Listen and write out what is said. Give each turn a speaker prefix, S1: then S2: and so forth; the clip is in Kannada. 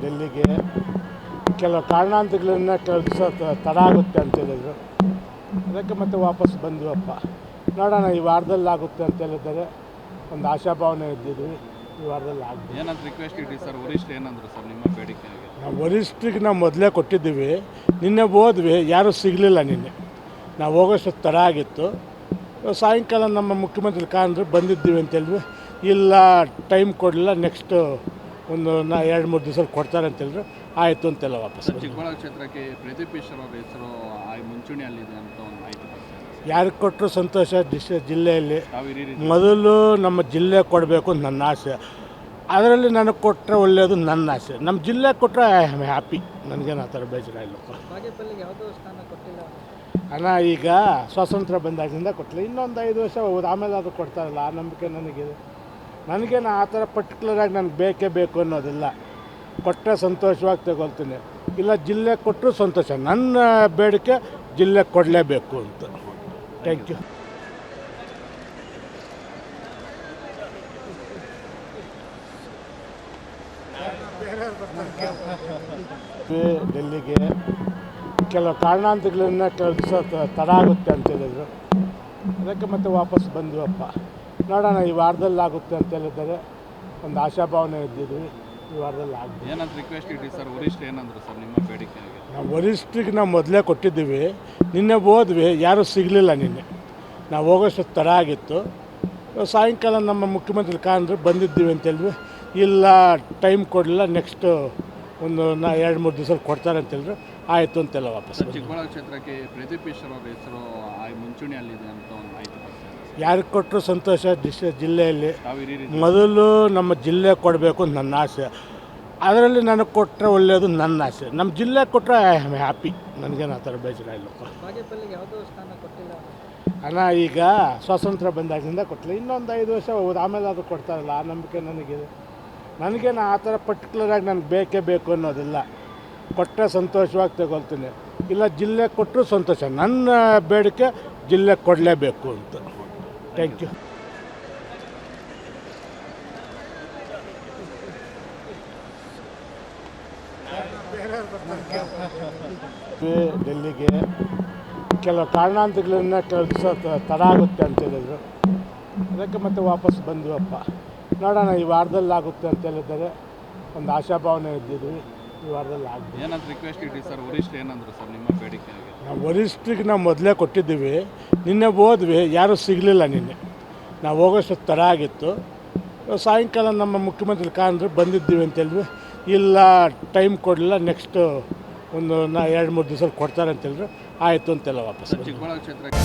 S1: ಡೆಲ್ಲಿಗೆ ಕೆಲವು ಕಾರಣಾಂತರಗಳಿಂದ ಕೆಲವು ದಿವಸ ತಡ ಆಗುತ್ತೆ ಅಂತ ಹೇಳಿದರು. ಅದಕ್ಕೆ ಮತ್ತೆ ವಾಪಸ್ ಬಂದ್ವಪ್ಪ. ನೋಡೋಣ, ಈ ವಾರದಲ್ಲಿ ಆಗುತ್ತೆ ಅಂತ ಹೇಳಿದ್ದಾರೆ. ಒಂದು ಆಶಾಭಾವನೆ ಇದ್ದಿದ್ವಿ, ಈ ವಾರದಲ್ಲಿ ಆಗುತ್ತೆ.
S2: ಏನಂತ ರಿಕ್ವೆಸ್ಟ್ ಇಡಿ ಸರ್, ವರಿಷ್ಠರು ಏನಂದ್ರು ಸರ್ ನಿಮ್ಮ ಬೇಡಿಕೆಗೆ?
S1: ನಾವು ವರಿಷ್ಠರಿಗೆ ನಾವು ಮೊದಲೇ ಕೊಟ್ಟಿದ್ದೀವಿ. ನಿನ್ನೆ ಹೋದ್ವಿ, ಯಾರೂ ಸಿಗಲಿಲ್ಲ. ನಿನ್ನೆ ನಾವು ಹೋಗೋಷ್ಟು ತಡ ಆಗಿತ್ತು. ಸಾಯಂಕಾಲ ನಮ್ಮ ಮುಖ್ಯಮಂತ್ರಿ ಕಾಂದ್ರು ಬಂದಿದ್ದೀವಿ ಅಂತ ಹೇಳಿದ್ವಿ. ಇಲ್ಲ, ಟೈಮ್ ಕೊಡಲಿಲ್ಲ, ನೆಕ್ಸ್ಟ್ ಒಂದು 2-3 ದಿವಸದಲ್ಲಿ ಕೊಡ್ತಾರೆ ಅಂತ ಹೇಳಿದ್ರು. ಆಯಿತು ಅಂತೆಲ್ಲ ವಾಪಸ್.
S2: ಚಿಕ್ಕಬಳ್ಳಾಪುರ ಕ್ಷೇತ್ರಕ್ಕೆ ಪ್ರದೀಪ್ ಈಶ್ವರ್ ಅವ್ರ ಹೆಸರು ಮುಂಚೂಣಿಯಲ್ಲಿದೆ ಅಂತ ಒಂದು ಮಾಹಿತಿ ಬರ್ತಾರೆ.
S1: ಯಾರಿಗೆ ಕೊಟ್ಟರು ಸಂತೋಷ. ಜಿಲ್ಲೆಯಲ್ಲಿ ಮೊದಲು ನಮ್ಮ ಜಿಲ್ಲೆ ಕೊಡಬೇಕು ಅಂತ ನನ್ನ ಆಸೆ. ಅದರಲ್ಲಿ ನನಗೆ ಕೊಟ್ಟರೆ ಒಳ್ಳೆಯದು, ನನ್ನ ಆಸೆ. ನಮ್ಮ ಜಿಲ್ಲೆ ಕೊಟ್ಟರೆ ಐ ಆಮ್ ಹ್ಯಾಪಿ. ನನಗೇನು ಆ ಥರ ಬೇಜಾರ ಇಲ್ಲಪ್ಪ. ಅಣ್ಣ, ಈಗ ಸ್ವಾತಂತ್ರ್ಯ ಬಂದಾಗಿಂದ ಕೊಟ್ಟಲ್ಲ, ಇನ್ನೊಂದು 5 ವರ್ಷ ಹೋಗೋದು, ಆಮೇಲೆ ಅದು ಕೊಡ್ತಾರಲ್ಲ, ಆ ನಂಬಿಕೆ ನನಗಿದೆ. ನನಗೇನು ಆ ಥರ ಪರ್ಟಿಕ್ಯುಲರಾಗಿ ನನಗೆ ಬೇಕೇ ಬೇಕು ಅನ್ನೋದಿಲ್ಲ. ಕೊಟ್ಟರೆ ಸಂತೋಷವಾಗಿ ತಗೊಳ್ತೀನಿ, ಇಲ್ಲ ಜಿಲ್ಲೆ ಕೊಟ್ಟರು ಸಂತೋಷ. ನನ್ನ ಬೇಡಿಕೆ ಜಿಲ್ಲೆ ಕೊಡಲೇಬೇಕು ಅಂತ. Thank you. ಡೆಲ್ಲಿಗೆ ಕೆಲವು ಕಾರಣಾಂತರಗಳಿಂದ ಕೆಲವು ದಿವಸ ತಡ ಆಗುತ್ತೆ ಅಂತ ಹೇಳಿದರು. ಅದಕ್ಕೆ ಮತ್ತೆ ವಾಪಸ್ ಬಂದ್ವಪ್ಪ. ನೋಡೋಣ, ಈ ವಾರದಲ್ಲಿ ಆಗುತ್ತೆ ಅಂತ ಹೇಳಿದ್ದಾರೆ. ಒಂದು ಆಶಾಭಾವನೆ ಇದ್ದಿದ್ವಿ, ಈ ವಾರದಲ್ಲಿ ಆಗುತ್ತೆ.
S2: ಏನಂತ ರಿಕ್ವೆಸ್ಟ್ ಇಡಿ ಸರ್, ವರಿಷ್ಠರು ಏನಂದ್ರು ಸರ್ ನಿಮ್ಮ ಬೇಡಿಕೆಗೆ?
S1: ನಾವು ವರಿಷ್ಠರಿಗೆ ನಾವು ಮೊದಲೇ ಕೊಟ್ಟಿದ್ದೀವಿ. ನಿನ್ನೆ ಹೋದ್ವಿ, ಯಾರೂ ಸಿಗಲಿಲ್ಲ. ನಿನ್ನೆ ನಾವು ಹೋಗೋಷ್ಟು ತಡ ಆಗಿತ್ತು. ಸಾಯಂಕಾಲ ನಮ್ಮ ಮುಖ್ಯಮಂತ್ರಿ ಕಾಂದ್ರು ಬಂದಿದ್ದೀವಿ ಅಂತ ಹೇಳಿದ್ವಿ. ಇಲ್ಲ, ಟೈಮ್ ಕೊಡಲಿಲ್ಲ, ನೆಕ್ಸ್ಟ್ ಒಂದು 2-3 ದಿವಸದಲ್ಲಿ ಕೊಡ್ತಾರೆ ಅಂತ ಹೇಳಿದ್ರು. ಆಯಿತು ಅಂತೆಲ್ಲ ವಾಪಸ್.
S2: ಚಿಕ್ಕಬಳ್ಳಾಪುರ ಕ್ಷೇತ್ರಕ್ಕೆ ಪ್ರದೀಪ್ ಈಶ್ವರ್ ಅವ್ರ ಹೆಸರು ಮುಂಚೂಣಿಯಲ್ಲಿದೆ ಅಂತ ಒಂದು ಮಾಹಿತಿ ಬರ್ತಾರೆ.
S1: ಯಾರಿಗೆ ಕೊಟ್ಟರು ಸಂತೋಷ. ಜಿಲ್ಲೆಯಲ್ಲಿ ಮೊದಲು ನಮ್ಮ ಜಿಲ್ಲೆ ಕೊಡಬೇಕು ಅಂತ ನನ್ನ ಆಸೆ. ಅದರಲ್ಲಿ ನನಗೆ ಕೊಟ್ಟರೆ ಒಳ್ಳೆಯದು, ನನ್ನ ಆಸೆ. ನಮ್ಮ ಜಿಲ್ಲೆ ಕೊಟ್ಟರೆ ಐ ಆಮ್ ಹ್ಯಾಪಿ. ನನಗೇನು ಆ ಥರ ಬೇಜಾರ ಇಲ್ಲಪ್ಪ. ಅಣ್ಣ, ಈಗ ಸ್ವಾತಂತ್ರ್ಯ ಬಂದಾಗಿಂದ ಕೊಟ್ಟಲ್ಲ, ಇನ್ನೊಂದು 5 ವರ್ಷ ಹೋಗೋದು, ಆಮೇಲೆ ಅದು ಕೊಡ್ತಾರಲ್ಲ, ಆ ನಂಬಿಕೆ ನನಗಿದೆ. ನನಗೇನು ಆ ಥರ ಪರ್ಟಿಕ್ಯುಲರಾಗಿ ನನಗೆ ಬೇಕೇ ಬೇಕು ಅನ್ನೋದಿಲ್ಲ. ಕೊಟ್ಟರೆ ಸಂತೋಷವಾಗಿ ತಗೊಳ್ತೀನಿ, ಇಲ್ಲ ಜಿಲ್ಲೆ ಕೊಟ್ಟರು ಸಂತೋಷ. ನನ್ನ ಬೇಡಿಕೆ ಜಿಲ್ಲೆ ಕೊಡಲೇಬೇಕು ಅಂತ. Thank you. ಡೆಲ್ಲಿಗೆ ಕೆಲವು ಕಾರಣಾಂತರಗಳಿಂದ ಕೆಲವು ದಿವಸ ತಡ ಆಗುತ್ತೆ ಅಂತ ಹೇಳಿದರು. ಅದಕ್ಕೆ ಮತ್ತೆ ವಾಪಸ್ ಬಂದ್ವಪ್ಪ. ನೋಡೋಣ, ಈ ವಾರದಲ್ಲಿ ಆಗುತ್ತೆ ಅಂತ ಹೇಳಿದ್ದಾರೆ. ಒಂದು ಆಶಾಭಾವನೆ ಇದ್ದಿದ್ವಿ, ಈ ವಾರದಲ್ಲಿ ಆಗುತ್ತೆ.
S2: ಏನಂತ ರಿಕ್ವೆಸ್ಟ್ ಇಡಿ ಸರ್, ವರಿಷ್ಠರು ಏನಂದ್ರು ಸರ್ ನಿಮ್ಮ ಬೇಡಿಕೆಗೆ?
S1: ನಾವು ವರಿಷ್ಠರಿಗೆ ನಾವು ಮೊದಲೇ ಕೊಟ್ಟಿದ್ದೀವಿ. ನಿನ್ನೆ ಹೋದ್ವಿ, ಯಾರೂ ಸಿಗಲಿಲ್ಲ. ನಿನ್ನೆ ನಾವು ಹೋಗೋಷ್ಟು ತಡ ಆಗಿತ್ತು. ಸಾಯಂಕಾಲ ನಮ್ಮ ಮುಖ್ಯಮಂತ್ರಿ ಕಾಂದ್ರು ಬಂದಿದ್ದೀವಿ ಅಂತ ಹೇಳಿದ್ವಿ. ಇಲ್ಲ, ಟೈಮ್ ಕೊಡಲಿಲ್ಲ, ನೆಕ್ಸ್ಟ್ ಒಂದು 2-3 ದಿವಸದಲ್ಲಿ ಕೊಡ್ತಾರೆ ಅಂತ ಹೇಳಿದ್ರು. ಆಯಿತು ಅಂತೆಲ್ಲ ವಾಪಸ್.
S2: ಚಿಕ್ಕಬಳ್ಳಾಪುರ ಕ್ಷೇತ್ರಕ್ಕೆ